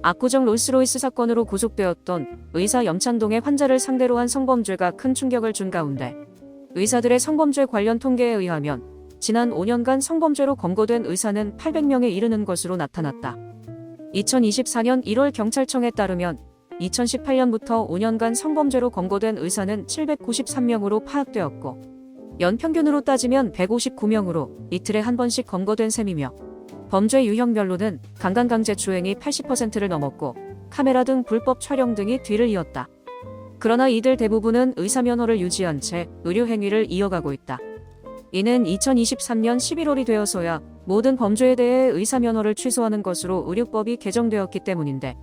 압구정 롤스로이스 사건으로 구속되었던 의사 염찬동의 환자를 상대로 한 성범죄가 큰 충격을 준 가운데 의사들의 성범죄 관련 통계에 의하면 지난 5년간 성범죄로 검거된 의사는 800명에 이르는 것으로 나타났다. 2024년 1월 경찰청에 따르면 2018년부터 5년간 성범죄로 검거된 의사는 793명으로 파악되었고 연평균으로 따지면 159명으로 이틀에 한 번씩 검거된 셈이며 범죄 유형별로는 강간강제추행이 80%를 넘었고 카메라 등 불법 촬영 등이 뒤를 이었다. 그러나 이들 대부분은 의사면허를 유지한 채 의료행위를 이어가고 있다. 이는 2023년 11월이 되어서야 모든 범죄에 대해 의사면허를 취소하는 것으로 의료법이 개정되었기 때문인데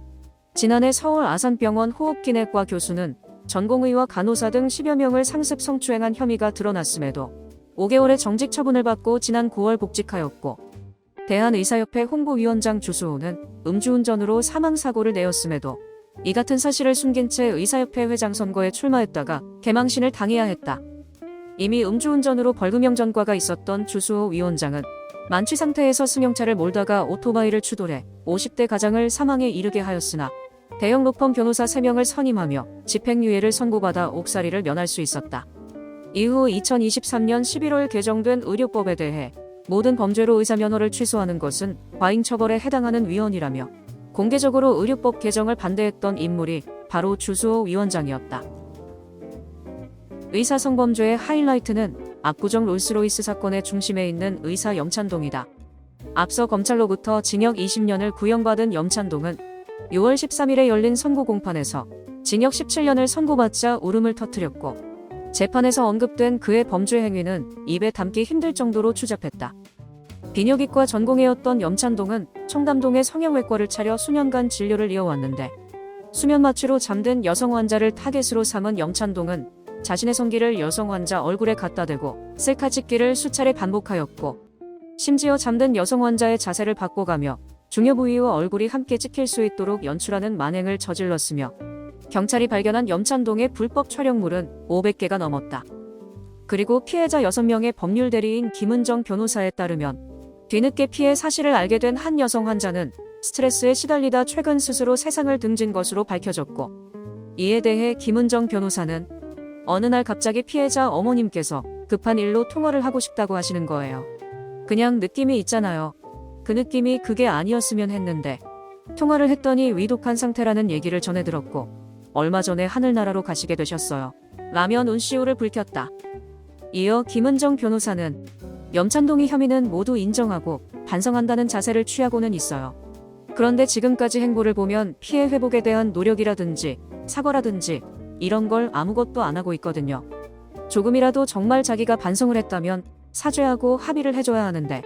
지난해 서울 아산병원 호흡기내과 교수는 전공의와 간호사 등 10여 명을 상습 성추행한 혐의가 드러났음에도 5개월의 정직 처분을 받고 지난 9월 복직하였고 대한의사협회 홍보위원장 주수호는 음주운전으로 사망사고를 내었음에도 이 같은 사실을 숨긴 채 의사협회 회장 선거에 출마했다가 개망신을 당해야 했다. 이미 음주운전으로 벌금형 전과가 있었던 주수호 위원장은 만취 상태에서 승용차를 몰다가 오토바이를 추돌해 50대 가장을 사망에 이르게 하였으나 대형 로펌 변호사 3명을 선임하며 집행유예를 선고받아 옥살이를 면할 수 있었다. 이후 2023년 11월 개정된 의료법에 대해 모든 범죄로 의사면허를 취소하는 것은 과잉처벌에 해당하는 위헌이라며 공개적으로 의료법 개정을 반대했던 인물이 바로 주수호 위원장이었다. 의사 성범죄의 하이라이트는 압구정 롤스로이스 사건의 중심에 있는 의사 염찬동이다. 앞서 검찰로부터 징역 20년을 구형받은 염찬동은 6월 13일에 열린 선고 공판에서 징역 17년을 선고받자 울음을 터뜨렸고 재판에서 언급된 그의 범죄 행위는 입에 담기 힘들 정도로 추잡했다. 비뇨기과 전공의였던 염찬동은 청담동에 성형외과를 차려 수년간 진료를 이어왔는데 수면 마취로 잠든 여성 환자를 타겟으로 삼은 염찬동은 자신의 성기를 여성 환자 얼굴에 갖다 대고 셀카 찍기를 수차례 반복하였고 심지어 잠든 여성 환자의 자세를 바꿔가며 중요 부위와 얼굴이 함께 찍힐 수 있도록 연출하는 만행을 저질렀으며 경찰이 발견한 염찬동의 불법 촬영물은 500개가 넘었다. 그리고 피해자 6명의 법률 대리인 김은정 변호사에 따르면 뒤늦게 피해 사실을 알게 된 한 여성 환자는 스트레스에 시달리다 최근 스스로 세상을 등진 것으로 밝혀졌고 이에 대해 김은정 변호사는 어느 날 갑자기 피해자 어머님께서 급한 일로 통화를 하고 싶다고 하시는 거예요. 그냥 느낌이 있잖아요. 그 느낌이 그게 아니었으면 했는데 통화를 했더니 위독한 상태라는 얘기를 전해 들었고 얼마 전에 하늘나라로 가시게 되셨어요. 라며 눈시울을 붉혔다. 이어 김은정 변호사는 염찬동의 혐의는 모두 인정하고 반성한다는 자세를 취하고는 있어요. 그런데 지금까지 행보를 보면 피해 회복에 대한 노력이라든지 사과라든지 이런 걸 아무것도 안 하고 있거든요. 조금이라도 정말 자기가 반성을 했다면 사죄하고 합의를 해줘야 하는데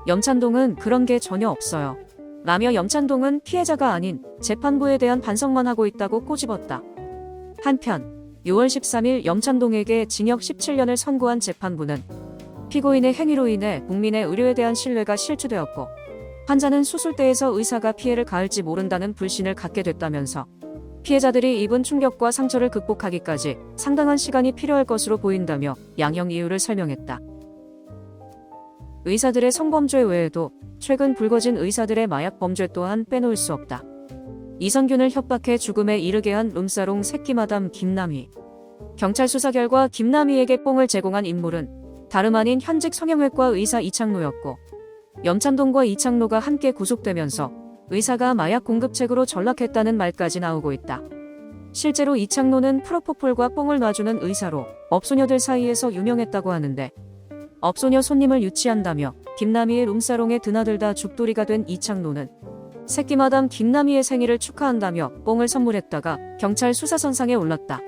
염찬동은 그런 게 전혀 없어요. 라며 염찬동은 피해자가 아닌 재판부에 대한 반성만 하고 있다고 꼬집었다. 한편 6월 13일 염찬동에게 징역 17년을 선고한 재판부는 피고인의 행위로 인해 국민의 의료에 대한 신뢰가 실추되었고 환자는 수술대에서 의사가 피해를 가할지 모른다는 불신을 갖게 됐다면서 피해자들이 입은 충격과 상처를 극복하기까지 상당한 시간이 필요할 것으로 보인다며 양형 이유를 설명했다. 의사들의 성범죄 외에도 최근 불거진 의사들의 마약 범죄 또한 빼놓을 수 없다. 이선균을 협박해 죽음에 이르게 한 룸사롱 새끼마담 김남희. 경찰 수사 결과 김남희에게 뽕을 제공한 인물은 다름 아닌 현직 성형외과 의사 이창노였고 염찬동과 이창노가 함께 구속되면서 의사가 마약 공급책으로 전락했다는 말까지 나오고 있다. 실제로 이창노는 프로포폴과 뽕을 놔주는 의사로 업소녀들 사이에서 유명했다고 하는데 업소녀 손님을 유치한다며 김남희의 룸사롱에 드나들다 죽돌이가 된 이창노는 새끼마담 김남희의 생일을 축하한다며 뽕을 선물했다가 경찰 수사선상에 올랐다.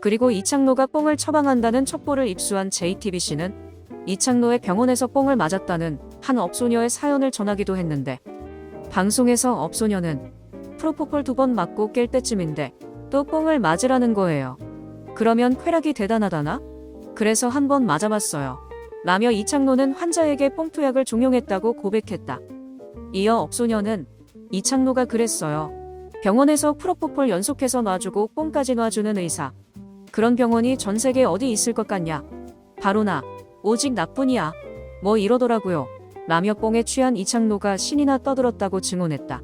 그리고 이창노가 뽕을 처방한다는 첩보를 입수한 JTBC는 이창노의 병원에서 뽕을 맞았다는 한 업소녀의 사연을 전하기도 했는데 방송에서 업소녀는 프로포폴 2번 맞고 깰 때쯤인데 또 뽕을 맞으라는 거예요. 그러면 쾌락이 대단하다나? 그래서 한번 맞아봤어요. 라며 이창노는 환자에게 뽕투약을 종용했다고 고백했다. 이어 업소녀는 이창노가 그랬어요. 병원에서 프로포폴 연속해서 놔주고 뽕까지 놔주는 의사. 그런 병원이 전 세계에 어디 있을 것 같냐. 바로 나. 오직 나뿐이야. 뭐 이러더라고요. 라며 뽕에 취한 이창노가 신이나 떠들었다고 증언했다.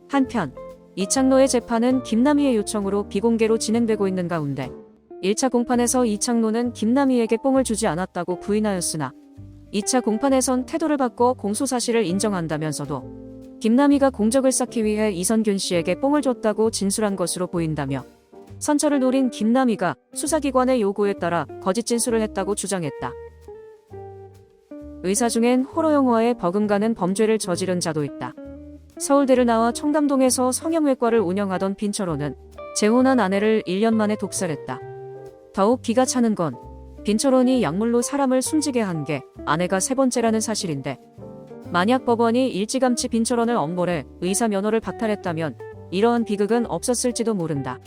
한편 이창노의 재판은 김남희의 요청으로 비공개로 진행되고 있는 가운데 1차 공판에서 이창노는 김남희에게 뽕을 주지 않았다고 부인하였으나 2차 공판에선 태도를 바꿔 공소 사실을 인정한다면서도 김남희가 공적을 쌓기 위해 이선균 씨에게 뽕을 줬다고 진술한 것으로 보인다며 선처를 노린 김남희가 수사기관의 요구에 따라 거짓 진술을 했다고 주장했다. 의사 중엔 호러 영화에 버금가는 범죄를 저지른 자도 있다. 서울대를 나와 청담동에서 성형외과를 운영하던 빈철호는 재혼한 아내를 1년 만에 독살했다. 더욱 기가 차는 건 빈철호이 약물로 사람을 숨지게 한 게 아내가 세 번째라는 사실인데, 만약 법원이 일찌감치 빈철호를 엄벌해 의사 면허를 박탈했다면 이러한 비극은 없었을지도 모른다.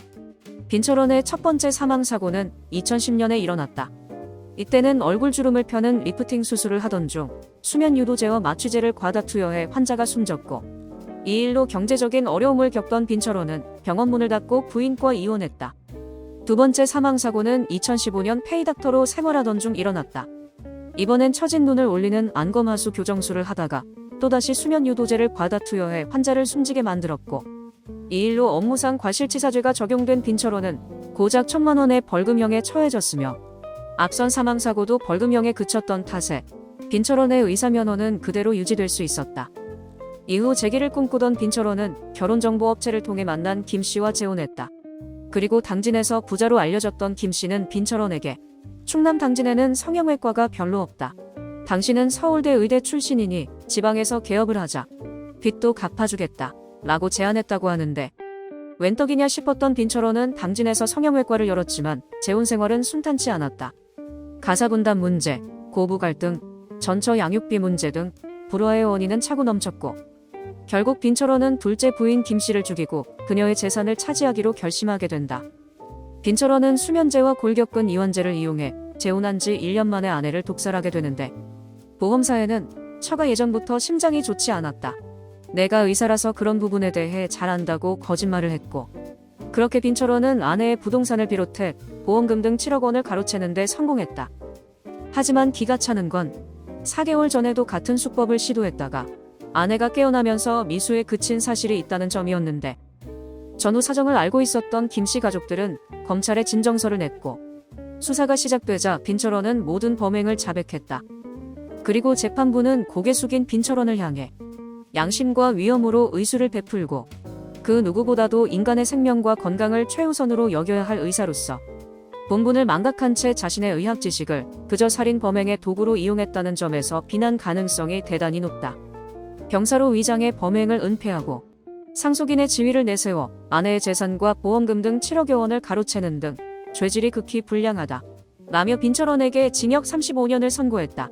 빈철호의 첫 번째 사망사고는 2010년에 일어났다. 이때는 얼굴주름을 펴는 리프팅 수술을 하던 중 수면 유도제와 마취제를 과다 투여해 환자가 숨졌고, 이 일로 경제적인 어려움을 겪던 빈철호는 병원 문을 닫고 부인과 이혼했다. 두 번째 사망사고는 2015년 페이닥터로 생활하던 중 일어났다. 이번엔 처진 눈을 올리는 안검하수 교정술을 하다가 또다시 수면 유도제를 과다 투여해 환자를 숨지게 만들었고, 이 일로 업무상 과실치사죄가 적용된 빈철호는 고작 1,000만 원의 벌금형에 처해졌으며, 앞선 사망사고도 벌금형에 그쳤던 탓에 빈철호의 의사면허는 그대로 유지될 수 있었다. 이후 재기를 꿈꾸던 빈철호는 결혼정보업체를 통해 만난 김 씨와 재혼했다. 그리고 당진에서 부자로 알려졌던 김 씨는 빈철호에게 충남 당진에는 성형외과가 별로 없다. 당신은 서울대 의대 출신이니 지방에서 개업을 하자. 빚도 갚아주겠다. 라고 제안했다고 하는데, 웬 떡이냐 싶었던 빈철호는 당진에서 성형외과를 열었지만 재혼 생활은 순탄치 않았다. 가사분담 문제, 고부 갈등, 전처 양육비 문제 등 불화의 원인은 차고 넘쳤고, 결국 빈철호는 둘째 부인 김 씨를 죽이고 그녀의 재산을 차지하기로 결심하게 된다. 빈철호는 수면제와 골격근 이완제를 이용해 재혼한 지 1년 만에 아내를 독살하게 되는데, 보험사에는 처가 예전부터 심장이 좋지 않았다. 내가 의사라서 그런 부분에 대해 잘 안다고 거짓말을 했고, 그렇게 빈철호는 아내의 부동산을 비롯해 보험금 등 7억 원을 가로채는 데 성공했다. 하지만 기가 차는 건 4개월 전에도 같은 수법을 시도했다가 아내가 깨어나면서 미수에 그친 사실이 있다는 점이었는데, 전후 사정을 알고 있었던 김 씨 가족들은 검찰에 진정서를 냈고, 수사가 시작되자 빈철호는 모든 범행을 자백했다. 그리고 재판부는 고개 숙인 빈철호를 향해 양심과 위험으로 의수를 베풀고, 그 누구보다도 인간의 생명과 건강을 최우선으로 여겨야 할 의사로서 본분을 망각한 채 자신의 의학 지식을 그저 살인 범행의 도구로 이용했다는 점에서 비난 가능성이 대단히 높다. 병사로 위장해 범행을 은폐하고 상속인의 지위를 내세워 아내의 재산과 보험금 등 7억여 원을 가로채는 등 죄질이 극히 불량하다 라며 빈철호에게 징역 35년을 선고했다.